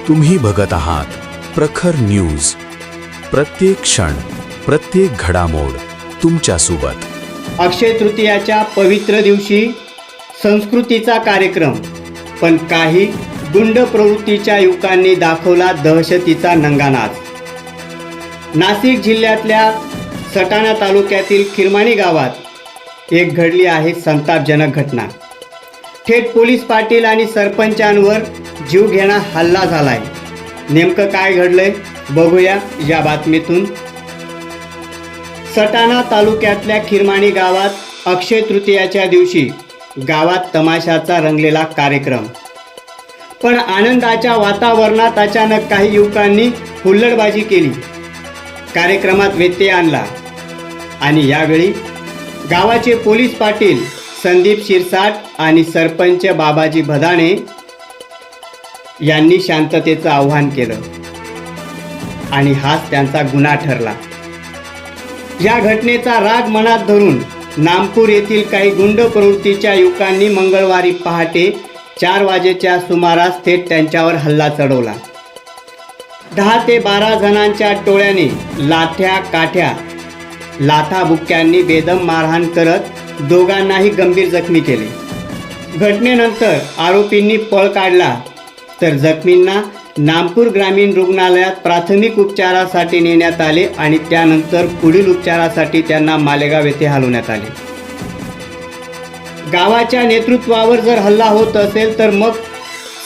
तुम्ही बघत आहात प्रखर न्यूज. प्रत्येक क्षण, प्रत्येक घडामोड तुमच्या सोबत. अक्षय तृतीयाच्या पवित्र दिवशी संस्कृतीचा कार्यक्रम, पण काही गुंड प्रवृत्तीच्या युवकांनी दाखवला दहशतीचा नंगानाच. नाशिक जिल्ह्यातल्या सटाणा तालुक्यातील खिरमाणी गावात एक घडली आहे संतापजनक घटना. थेट पोलीस पाटील आणि सरपंचांवर जीवघेणा हल्ला झालाय. नेमकं काय घडलंय बघूया या बातमीतून. सटाणा तालुक्यातल्या खिरमाणी गावात अक्षय तृतीयाच्या दिवशी गावात तमाशाचा रंगलेला कार्यक्रम, पण आनंदाच्या वातावरणात अचानक काही युवकांनी हुल्लडबाजी केली, कार्यक्रमात व्यत्यय आणला आणि यावेळी गावाचे पोलीस पाटील संदीप शिरसाट आणि सरपंच बाबाजी भदाणे यांनी शांततेचं आव्हान केलं आणि हाच त्यांचा गुन्हा ठरला. या घटनेचा राग मनात धरून नामपूर येथील काही गुंड प्रवृत्तीच्या युवकांनी मंगळवारी पहाटे 4 वाजेच्या सुमारास थेट त्यांच्यावर हल्ला चढवला. 10 ते 12 जणांच्या टोळ्याने लाथ्या काठ्या लाथाबुक्क्यांनी बेदम मारहाण करत दोघांनाही गंभीर जखमी केले. घटनेनंतर आरोपींनी पळ काढला तर जखमींना नामपूर ग्रामीण रुग्णालयात प्राथमिक उपचारासाठी नेण्यात आले आणि त्यानंतर पुढील उपचारासाठी त्यांना मालेगाव येथे हलवण्यात आले. गावाच्या नेतृत्वावर जर हल्ला होत असेल तर मग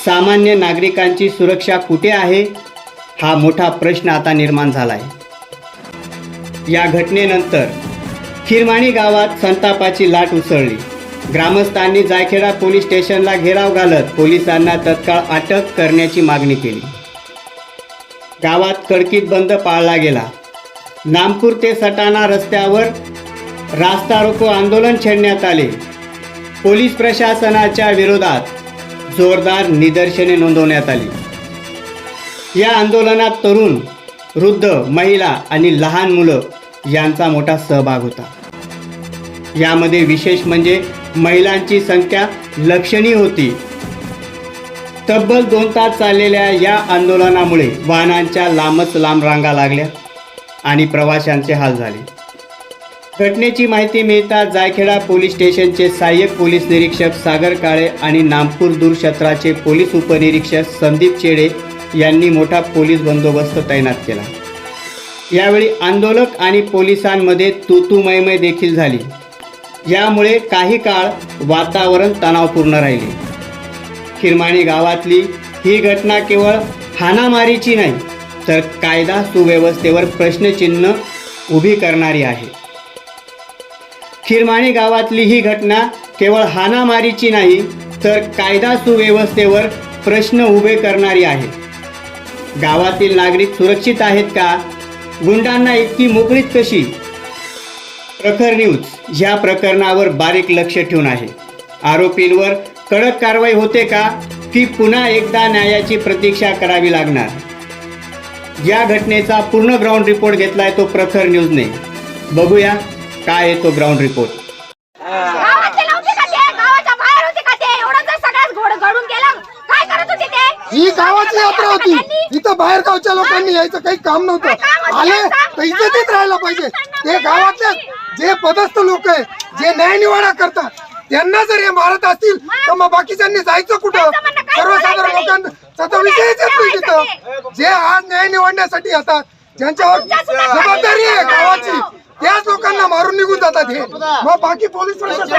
सामान्य नागरिकांची सुरक्षा कुठे आहे, हा मोठा प्रश्न आता निर्माण झाला आहे. या घटनेनंतर खिरमाणी गावात संतापाची लाट उसळली. ग्रामस्थांनी जायखेडा पोलीस स्टेशनला घेराव घालत पोलिसांना तत्काळ अटक करण्याची मागणी केली. गावात कडकीत बंद पाळला गेला. नामपूर ते सटाणा रस्त्यावर रास्ता रोको आंदोलन छेडण्यात आले. पोलीस प्रशासनाच्या विरोधात जोरदार निदर्शने नोंदवण्यात आली. या आंदोलनात तरुण, वृद्ध, महिला आणि लहान मुलं यांचा मोठा सहभाग होता. यामध्ये विशेष म्हणजे महिलांची संख्या लक्षणीय होती. तब्बल 2 तास चाललेल्या या आंदोलनामुळे वाहनांच्या लांबच लांब रांगा लागल्या आणि प्रवाशांचे हाल झाले. घटनेची माहिती मिळताच जायखेडा पोलीस स्टेशनचे सहाय्यक पोलीस निरीक्षक सागर काळे आणि नामपूर दूरक्षेत्राचे पोलीस उपनिरीक्षक संदीप चेडे यांनी मोठा पोलीस बंदोबस्त तैनात केला. यावेळी आंदोलक आणि पोलिसांमध्ये तू-तू-मै-मै देखील झाली. यामुळे काही काळ वातावरण तणावपूर्ण राहिले. खिरमाणी गावातली ही घटना केवळ हाणामारीची नाही तर कायदा सुव्यवस्थेवर प्रश्नचिन्ह उभी करणारी आहे. खिरमाणी गावातली ही घटना केवळ हाणामारीची नाही तर कायदा सुव्यवस्थेवर प्रश्न उभे करणारी आहे. गावातील नागरिक सुरक्षित आहेत का? गुंडांना इतकी मोकळीक कशी? प्रखर न्यूज या प्रकरणावर बारीक लक्ष ठेवून आहे. आरोपींवर कडक कारवाई होते का की पुन्हा एकदा न्यायाची प्रतीक्षा करावी लागणार? या घटनेचा पूर्ण ग्राउंड रिपोर्ट घेतलाय तो प्रखर न्यूजने. बघूया काय आहे तो ग्राउंड रिपोर्ट. ही गावाची यात्रा होती. इथं बाहेर गावच्या लोकांनी यायचं काही काम नव्हतं. आले तर इज्जतीत राहायला पाहिजे. ते गावातले जे पदस्थ लोक आहे, जे न्यायनिवाडा करतात, त्यांना जर हे मारत असतील तर मग बाकीच्यांनी जायचं कुठं? सर्वसाधारण लोकांचा विषयच येत नाही तिथं. जे आज न्याय निवडण्यासाठी येतात, ज्यांच्यावर जबाबदारी आहे गावाची, त्याच लोकांना मारून निघून जातात. हे मग बाकी पोलीस प्रशासन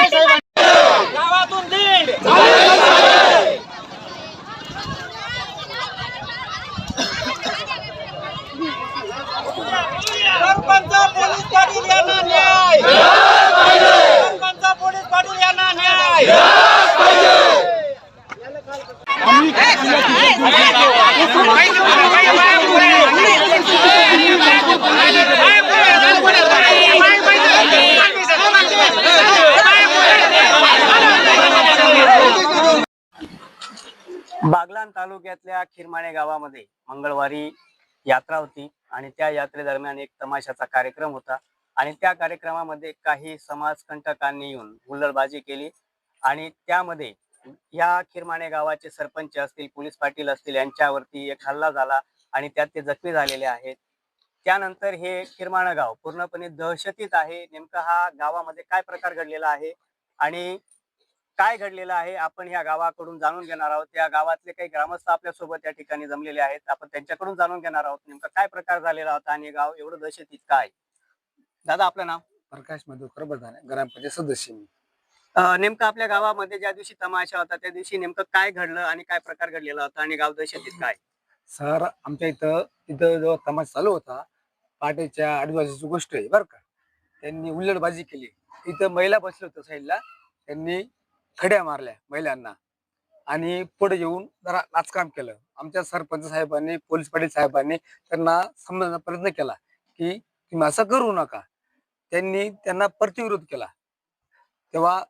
सरपंच पोलीस पाटील यांना न्याय, सरपंच पोलीस पाटील यांना न्याय. बागलाण तालुक्यातल्या खिरमाणे गावामध्ये मंगळवारी यात्रा होती आणि त्या यात्रेदरम्यान एक तमाशाचा कार्यक्रम होता आणि त्या कार्यक्रमामध्ये काही समाजकंटकांनी येऊन हुल्लडबाजी केली आणि त्यामध्ये या खिरमाणे गावाचे सरपंच असतील, पोलीस पाटील असतील यांच्यावरती एक हल्ला झाला आणि त्यात ते जखमी झालेले आहेत. त्यानंतर हे खिरमाणं गाव पूर्णपणे दहशतीत आहे. नेमका हा गावामध्ये काय प्रकार घडलेला आहे आणि काय घडलेलं आहे आपण ह्या गावाकडून जाणून घेणार आहोत. या गावातले काही ग्रामस्थ आपल्या सोबत या ठिकाणी जमलेले आहेत. आपण त्यांच्याकडून जाणून घेणार आहोत नेमका काय प्रकार झालेला होता आणि गाव एवढं दहशतीत काय. दादा आपलं नाव? प्रकाश मधुकर बदाने, ग्रामपंचायत सदस्य मी. नेमकं आपल्या गावामध्ये ज्या दिवशी तमाशा होता त्या दिवशी नेमकं काय घडलं आणि काय प्रकार घडलेला होता आणि गाव दहशतीत काय? सर आमच्या इथं जेव्हा तमाशा चालू होता, पहाटेच्या 8 वाजेची गोष्ट आहे बरं का. त्यांनी हुल्लडबाजी केली. इथं महिला बसल्या होत्या साईडला, त्यांनी खड्या मारल्या महिलांना आणि पुढे येऊन जरा नाचकाम केलं. आमच्या सरपंच साहेबांनी, पोलीस पाटील साहेबांनी त्यांना समजण्याचा प्रयत्न केला की तुम्ही असं करू नका. त्यांनी त्यांना प्रतिविरोध केला. तेव्हा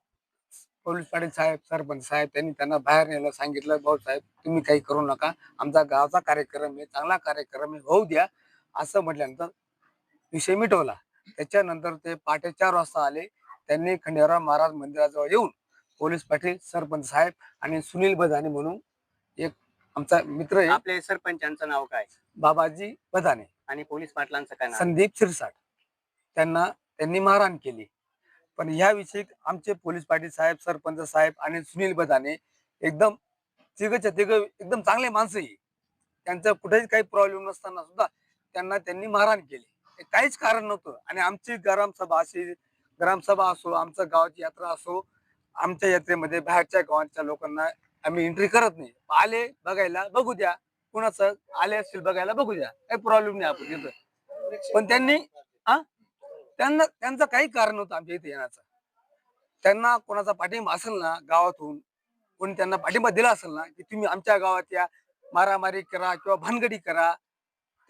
पोलीस पाटील साहेब, सरपंच साहेब त्यांनी त्यांना बाहेर नेलं, सांगितलं भाऊ साहेब तुम्ही काही करू नका, आमचा गावचा कार्यक्रम आहे, चांगला कार्यक्रम आहे, होऊ द्या असं म्हटल्यानंतर विषय मिटवला. त्याच्यानंतर ते पहाटे 4 वाजता आले. त्यांनी खंडेराव महाराज मंदिराजवळ येऊन पोलीस पाटील, सरपंच साहेब आणि सुनील बदाने म्हणून एक आमचा मित्र आहे, आपले सरपंचांचं नाव काय? बाबाजी बदाने, आणि पोलीस पाटलांचं काय नाव? संदीप शिरसाट, त्यांनी मारहाण केली. पण याविषयी आमचे पोलीस पाटील साहेब, सरपंच साहेब आणि सुनील बदाने एकदम तिघच्या तिघ एकदम चांगले माणसं आहे. त्यांचं कुठेच काही प्रॉब्लेम नसताना सुद्धा त्यांनी मारहाण केली. काहीच कारण नव्हतं. आणि आमची ग्रामसभा असो, आमच्या गावाची यात्रा असो, आमच्या यात्रेमध्ये बाहेरच्या गावांच्या लोकांना आम्ही एंट्री करत नाही. आले बघायला बघू द्या, कुणाचं आले असतील बघायला बघू द्या, काही प्रॉब्लेम नाही आपण तिथं. पण त्यांचं काही कारण नव्हतं आमच्या इथे येण्याचं. त्यांना कोणाचा पाठिंबा असेल ना, गावातून कोणी त्यांना पाठिंबा दिला असेल ना की तुम्ही आमच्या गावात या, मारामारी करा किंवा भानगडी करा,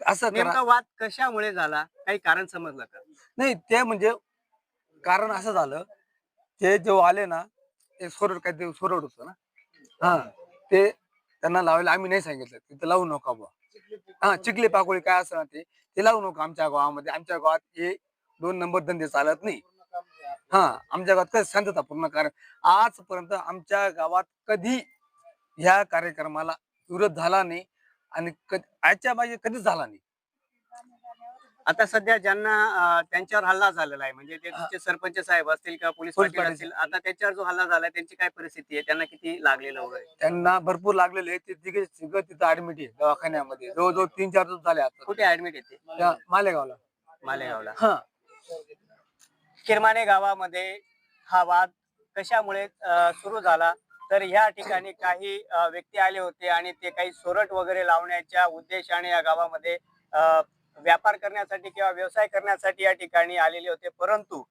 असं नेमका वाद कशामुळे झाला, काही कारण समजलं का? नाही. ते म्हणजे कारण असं झालं, ते जेव्हा आले ना, ते सोरड होतं ना, ते त्यांना लावायला आम्ही नाही सांगितलं तिथं लावू नका बुवा. चिखली पाकोळी काय असं ना, ते लावू नका आमच्या गावामध्ये. आमच्या गावात हे 2 नंबर धंदे चालत नाही. आमच्या गावात कसं शांततापूर्ण कारण आजपर्यंत आमच्या गावात कधी ह्या कार्यक्रमाला विरोध झाला नाही आणि आजच्या मागे कधीच झाला नाही. आता सध्या ज्यांना त्यांच्यावर हल्ला झालेला आहे, म्हणजे ते तुमचे सरपंच साहेब असतील किंवा पोलीस पाटील असतील, आता त्याच्यावर जो हल्ला झालाय त्यांची काय परिस्थिती आहे, त्यांना किती लागलेलं वगैरे? त्यांना भरपूर लागलेले आहे. ते तिघे तिथं ऍडमिट आहे दवाखान्यामध्ये. जवळजवळ 3-4 दिवस झाले आता. कुठे ऍडमिट येते? मालेगावला. मालेगावला. खिरमाणे गावामध्ये हा वाद कशामुळे सुरू झाला, तर ह्या ठिकाणी काही व्यक्ती आले होते आणि ते काही सोरट वगैरे लावण्याच्या उद्देशाने या गावामध्ये व्यापार करण्यासाठी किंवा व्यवसाय करण्यासाठी या ठिकाणी आलेले होते. परंतु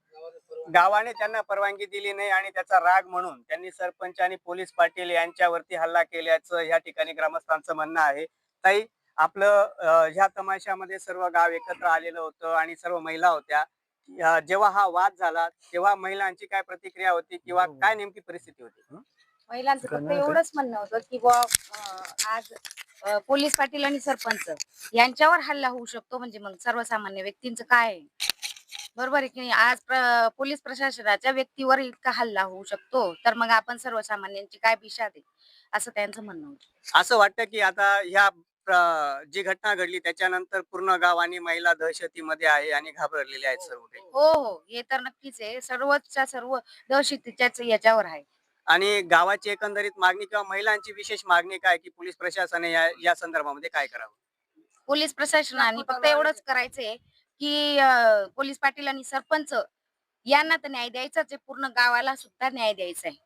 गावाने त्यांना परवानगी दिली नाही आणि त्याचा राग म्हणून त्यांनी सरपंच आणि पोलीस पाटील यांच्यावरती हल्ला केल्याचं या ठिकाणी ग्रामस्थांचं म्हणणं आहे. ताई, आपलं ह्या तमाशामध्ये सर्व गाव एकत्र आलेलं होतं आणि सर्व महिला होत्या. जेव्हा हा वाद झाला तेव्हा महिलांची काय प्रतिक्रिया होती किंवा काय नेमकी परिस्थिती होती? महिलांचं फक्त एवढंच म्हणणं होतं की आज पोलीस पाटील आणि सरपंच यांच्यावर हल्ला होऊ शकतो, म्हणजे मग सर्वसामान्य व्यक्तींचं काय आहे? बरोबर आहे की नाही? आज पोलीस प्रशासनाच्या व्यक्तीवर इतका हल्ला होऊ शकतो, तर मग आपण सर्वसामान्यांची काय दिशा दे, असं त्यांचं म्हणणं होतं. असं वाटतं की आता ह्या जी घटना घडली त्याच्यानंतर पूर्ण गाव आणि महिला दहशतीमध्ये आहे आणि घाबरलेले आहेत सर्व काही. हो, हे तर नक्कीच आहे. सर्वच्या सर्व दहशतीच्याच याच्यावर आहे. आणि गावाची एकंदरीत मागणी किंवा महिलांची विशेष मागणी काय, की पोलीस प्रशासनाने या संदर्भामध्ये काय करावं? पोलीस प्रशासनाने फक्त एवढंच करायचंय की पोलीस पाटील आणि सरपंच यांना तर न्याय द्यायचाच आहे, पूर्ण गावाला सुद्धा न्याय द्यायचा आहे.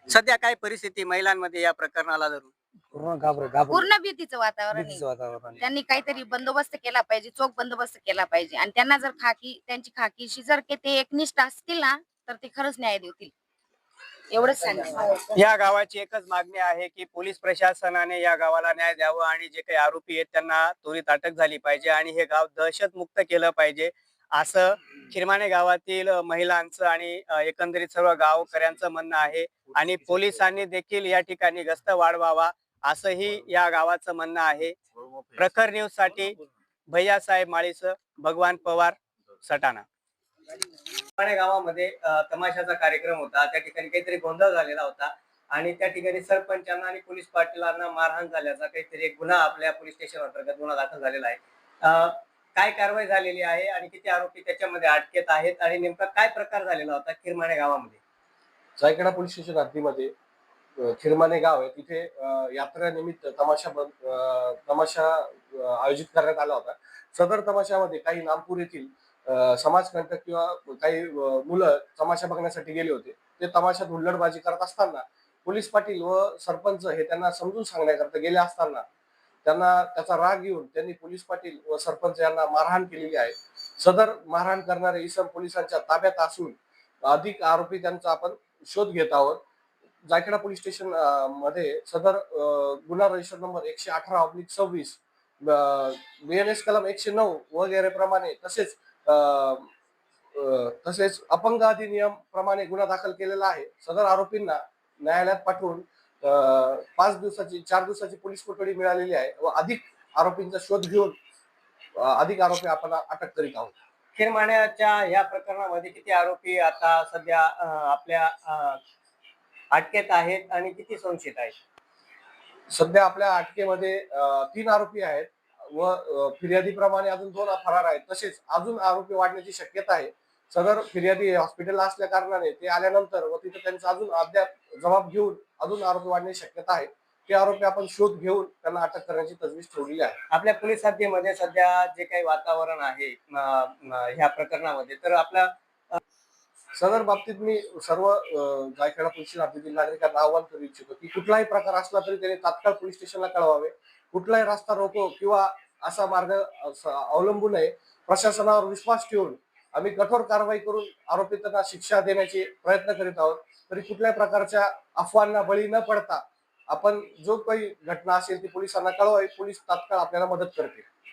सध्या काय परिस्थिती महिलांमध्ये या प्रकरणाला धरून? पूर्ण भीतीचं वातावरण आहे. त्यांनी काहीतरी बंदोबस्त केला पाहिजे, चोख बंदोबस्त केला पाहिजे. आणि त्यांना जर त्यांची खाकीशी जर ते एकनिष्ठ असतील ना, तर ते खरंच न्याय देतील, एवढंच सांगायचं. या गावाची एकच मागणी आहे की पोलीस प्रशासनाने या गावाला न्याय द्यावा आणि जे काही आरोपी आहेत त्यांना त्वरित अटक झाली पाहिजे आणि हे गाव दहशत मुक्त केलं पाहिजे, असं खिरमाणे गावातील महिलांचं आणि एकंदरीत सर्व गावकऱ्यांचं म्हणणं आहे. आणि पोलिसांनी देखील या ठिकाणी गस्त वाढवावा असंही या गावाचं म्हणणं आहे. प्रखर न्यूज साठी भैयासाहेब माळीसह भगवान पवार, सटाणा. खिरमाणे गावामध्ये तमाशाचा कार्यक्रम होता, त्या ठिकाणी काहीतरी गोंधळ झालेला होता. आणि त्या ठिकाणी सरपंचांना आणि पोलीस पाटीलांना मारहाण झाल्याचा काहीतरी एक गुन्हा आपल्या पोलीस स्टेशन अंतर्गत गुन्हा दाखल झालेला आहे. काय कारवाई झालेली आहे आणि किती आरोपी त्याच्यामध्ये अटकेत आहेत आणि नेमका काय प्रकार झालेला होता खिरमाणे गावामध्ये? जायकडा पोलीस स्टेशन हद्दीमध्ये खिरमाणे गाव आहे, तिथे यात्रेनिमित्त तमाशा आयोजित करण्यात आला होता. सदर तमाशामध्ये काही नागपूर येथील समाजकंटक किंवा काही मुलं तमाशा बघण्यासाठी गेले होते. ते तमाशात हुल्लडबाजी करत असताना पोलीस पाटील व सरपंच हे त्यांना समजून सांगण्याकरता गेले असताना त्यांना त्याचा राग येऊन त्यांनी पोलीस पाटील व सरपंच यांना मारहाण केलेली आहे. सदर मारहाण करणारे इसम पोलिसांच्या ताब्यात असून अधिक आरोपी त्यांचा आपण शोध घेत आहोत. जायखेडा पोलीस स्टेशन मध्ये सदर गुन्हा रजिस्टर नंबर 118/26 BNS कलम 109 वगैरे प्रमाणे तसेच अपंग अधिनियम प्रमाणे गुन्हा दाखल केलेला आहे. सदर आरोपींना न्यायालयात पाठवून 4 दिवसाची पोलीस कोठडी मिळालेली आहे व अधिक आरोपींचा शोध घेऊन अधिक आरोपी आपण अटक करीत आहोत. खिरमाण्याच्या या प्रकरणामध्ये किती आरोपी आता सध्या आपल्या अटकेत आहेत आणि किती संशयित आहेत? सध्या आपल्या अटकेमध्ये 3 आरोपी आहेत व फिर्यादीप्रमाणे अजून 2 फरार आहेत. तसेच अजून आरोपी वाढण्याची शक्यता आहे. सदर फिर्यादी हॉस्पिटलला असल्या कारणाने ते आल्यानंतर व तिथे त्यांचा अजून अद्याप जबाब घेऊन अजून आरोपी वाढण्याची शक्यता आहे. ते आरोपी आपण शोध घेऊन त्यांना अटक करण्याची तजवीज ठेवलेली आहे. आपल्या पोलीस हद्दीमध्ये सध्या जे काही वातावरण आहे ह्या प्रकरणामध्ये, तर आपल्या सदर बाबतीत मी सर्व जायखेडा पोलीस हद्दीतील नागरिकांना आवाहन करू इच्छितो की कुठलाही प्रकार असला तरी त्यांनी तात्काळ पोलीस स्टेशनला कळवावे. कुठलाही रस्ता रोको किंवा असा मार्ग अवलंबू नये. प्रशासनावर विश्वास ठेवून आम्ही कठोर कारवाई करून आरोपींना शिक्षा देण्याचे प्रयत्न करीत आहोत. तरी कुठल्याही प्रकारच्या अफवांना बळी न पडता आपण जो काही घटना असेल ती पोलिसांना कळवावी. पोलीस तात्काळ आपल्याला मदत करतील.